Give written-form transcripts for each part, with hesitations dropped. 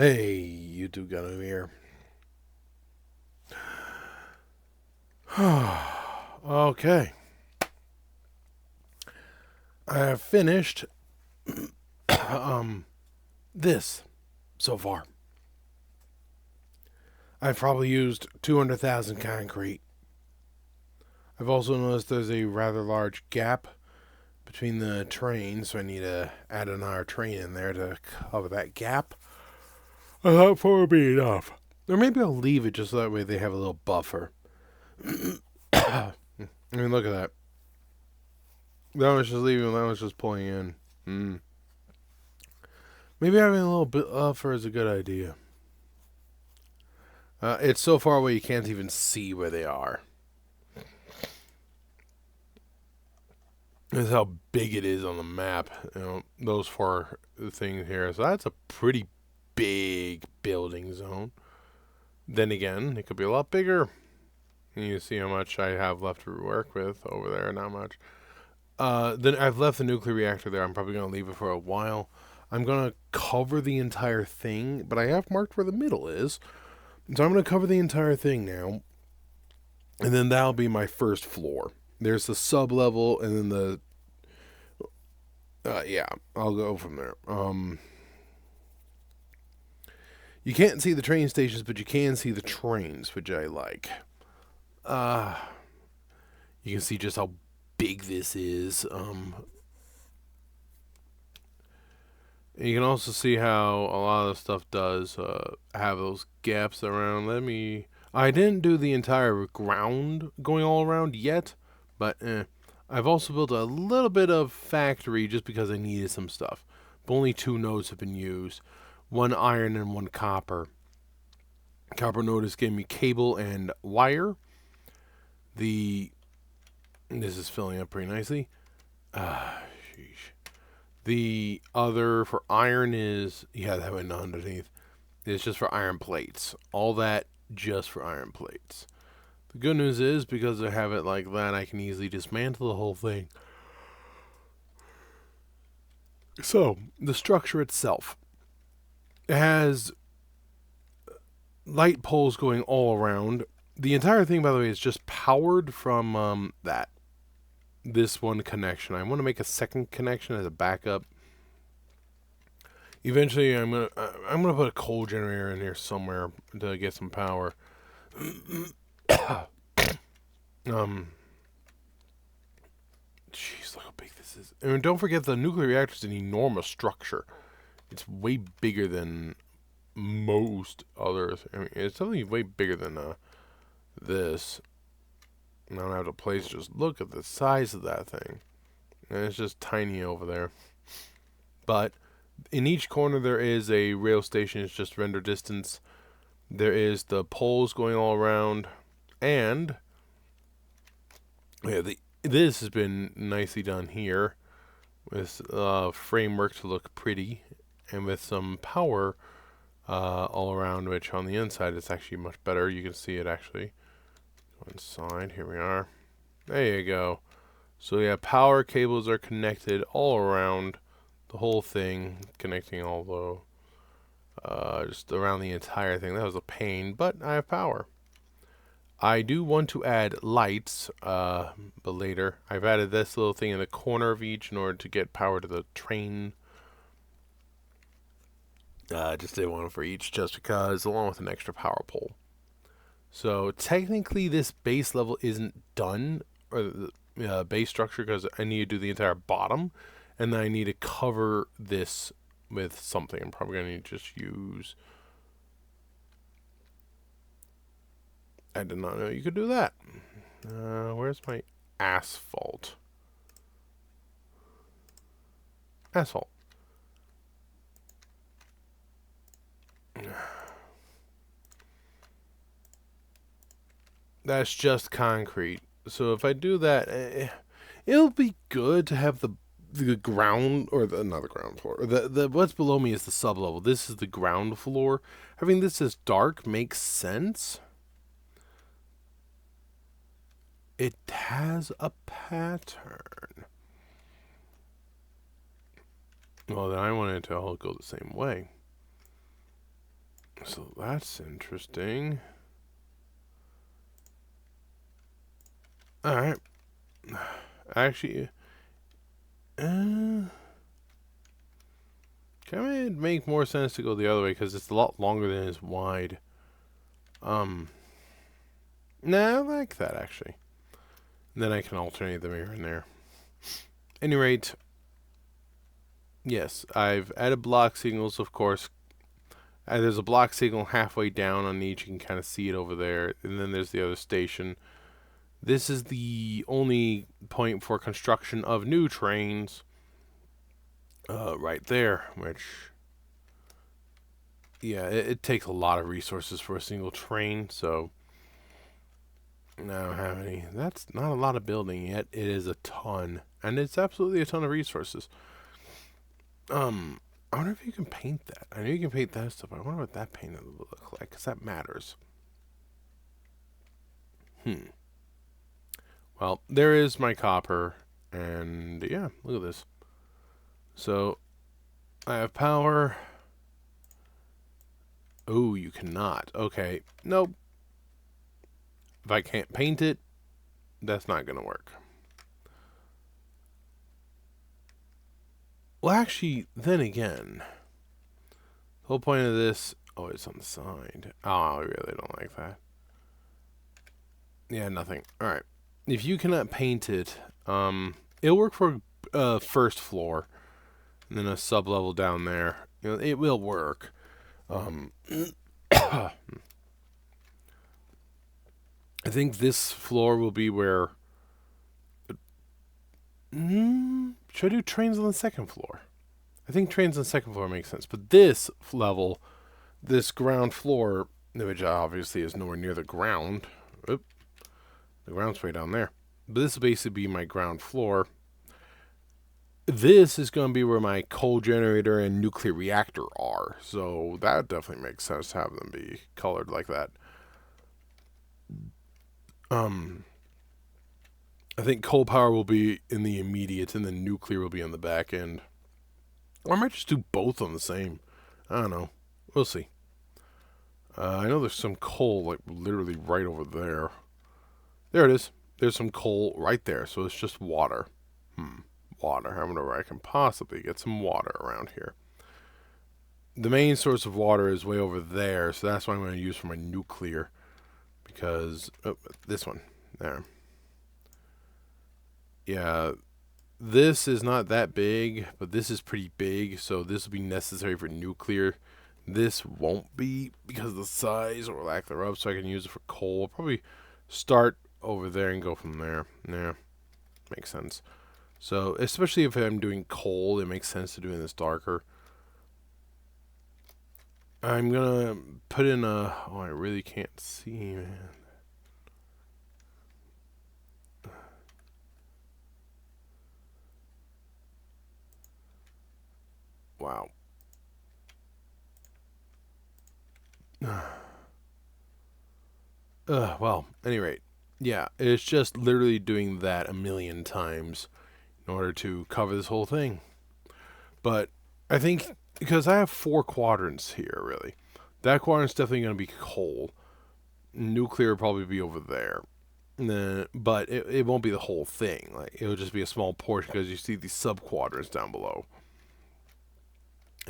Hey, you two got over here. Okay. I have finished um this so far. I've probably used 200,000 concrete. I've also noticed there's a rather large gap between the trains, so I need to add another train in there to cover that gap. I thought 4 would be enough. Or maybe I'll leave it just so that way they have a little buffer. I mean, look at that. That one's just leaving, that one's just pulling in. Maybe having a little buffer is a good idea. It's so far away you can't even see where they are. That's how big it is on the map. You know, those 4 things here. So that's a pretty big building zone. Then again, it could be a lot bigger. And you see how much I have left to work with over there. Not much. Then I've left the nuclear reactor there. I'm probably going to leave it for a while. I'm going to cover the entire thing, but I have marked where the middle is. So I'm going to cover the entire thing now. And then that'll be my first floor. There's the sub level, and then the yeah, I'll go from there. You can't see the train stations, but you can see the trains, which I like. You can see just how big this is. You can also see how a lot of the stuff does have those gaps around. I didn't do the entire ground going all around yet, but I've also built a little bit of factory just because I needed some stuff. But only 2 nodes have been used. 1 iron and 1 copper. Copper node has given me cable and wire. This is filling up pretty nicely. Sheesh. The other for iron is, yeah, that went underneath. It's just for iron plates. All that just for iron plates. The good news is, because I have it like that, I can easily dismantle the whole thing. So, the structure itself. It has light poles going all around. The entire thing, by the way, is just powered from this one connection. I want to make a second connection as a backup. Eventually, I'm gonna put a coal generator in here somewhere to get some power. Jeez, look how big this is. And don't forget, the nuclear reactor is an enormous structure. It's way bigger than most others. I mean, it's definitely way bigger than this. I don't have the place. Just look at the size of that thing. And it's just tiny over there. But in each corner there is a rail station. It's just render distance. There is the poles going all around. And yeah, this has been nicely done here with framework to look pretty, and with some power all around, which on the inside it's actually much better. You can see it actually. Go inside, here we are. There you go. So yeah, power cables are connected all around the whole thing, connecting all just around the entire thing. That was a pain, but I have power. I do want to add lights, but later. I've added this little thing in the corner of each in order to get power to the train. Just did one for each just because, along with an extra power pole. So technically this base level isn't done, or the base structure, because I need to do the entire bottom, and then I need to cover this with something. I'm probably going to just use... I did not know you could do that. Where's my asphalt? Asphalt. That's just concrete. So if I do that, it'll be good to have the ground, or not the ground floor. The what's below me is the sub level. This is the ground floor. Having this as dark makes sense. It has a pattern. Well, then I want it to all go the same way. So that's interesting. Alright. Actually, kind of make more sense to go the other way because it's a lot longer than it's wide. Nah, I like that actually. And then I can alternate them here and there. Any rate, yes, I've added block signals, of course. There's a block signal halfway down on each. You can kind of see it over there. And then there's the other station. This is the only point for construction of new trains. Right there, which, yeah, it takes a lot of resources for a single train, so I don't have any. That's not a lot of building yet. It is a ton, and it's absolutely a ton of resources. I wonder if you can paint that. I know you can paint that stuff. I wonder what that paint will look like, because that matters. Well, there is my copper, and yeah, look at this. So, I have power. Oh, you cannot. Okay, nope. If I can't paint it, that's not going to work. Well, actually, then again, the whole point of this... Oh, it's on the side. Oh, I really don't like that. Yeah, nothing. Alright. If you cannot paint it, it'll work for first floor. And then a sub-level down there. You know, it will work. I think this floor will be where... should I do trains on the second floor? I think trains on the second floor makes sense. But this level, this ground floor, which obviously is nowhere near the ground. Oop, the ground's way down there. But this will basically be my ground floor. This is going to be where my coal generator and nuclear reactor are. So that definitely makes sense to have them be colored like that. I think coal power will be in the immediate, and then nuclear will be on the back end. Or I might just do both on the same. I don't know. We'll see. I know there's some coal, like, literally right over there. There it is. There's some coal right there, so it's just water. Water. I wonder where I can possibly get some water around here. The main source of water is way over there, so that's what I'm going to use for my nuclear. Because... Oh, this one. There. Yeah, this is not that big, but this is pretty big, so this will be necessary for nuclear. This won't be because of the size or lack thereof, so I can use it for coal. I'll probably start over there and go from there. Yeah, makes sense. So, especially if I'm doing coal, it makes sense to doing this darker. I'm gonna put in a... Oh, I really can't see, man. Wow. Well, any rate, yeah, it's just literally doing that a million times in order to cover this whole thing. But I think because I have 4 quadrants here, really, that quadrant's definitely going to be coal. Nuclear will probably be over there. But it won't be the whole thing. Like, it'll just be a small portion because you see these sub-quadrants down below.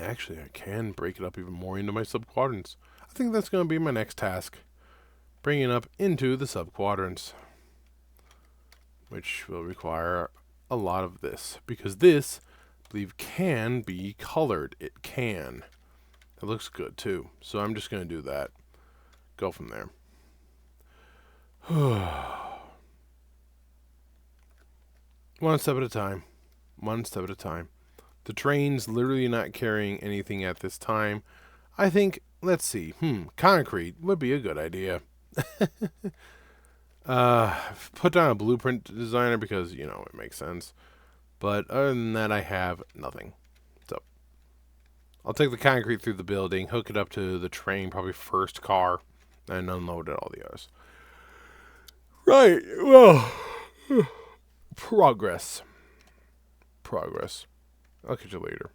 Actually, I can break it up even more into my sub-quadrants. I think that's going to be my next task. Bring it up into the sub-quadrants. Which will require a lot of this. Because this, I believe, can be colored. It can. It looks good, too. So I'm just going to do that. Go from there. One step at a time. One step at a time. The train's literally not carrying anything at this time. I think, let's see, concrete would be a good idea. Put down a blueprint designer because, you know, it makes sense. But other than that, I have nothing. So, I'll take the concrete through the building, hook it up to the train, probably first car, and unload it all the others. Right, well, progress. I'll catch you later.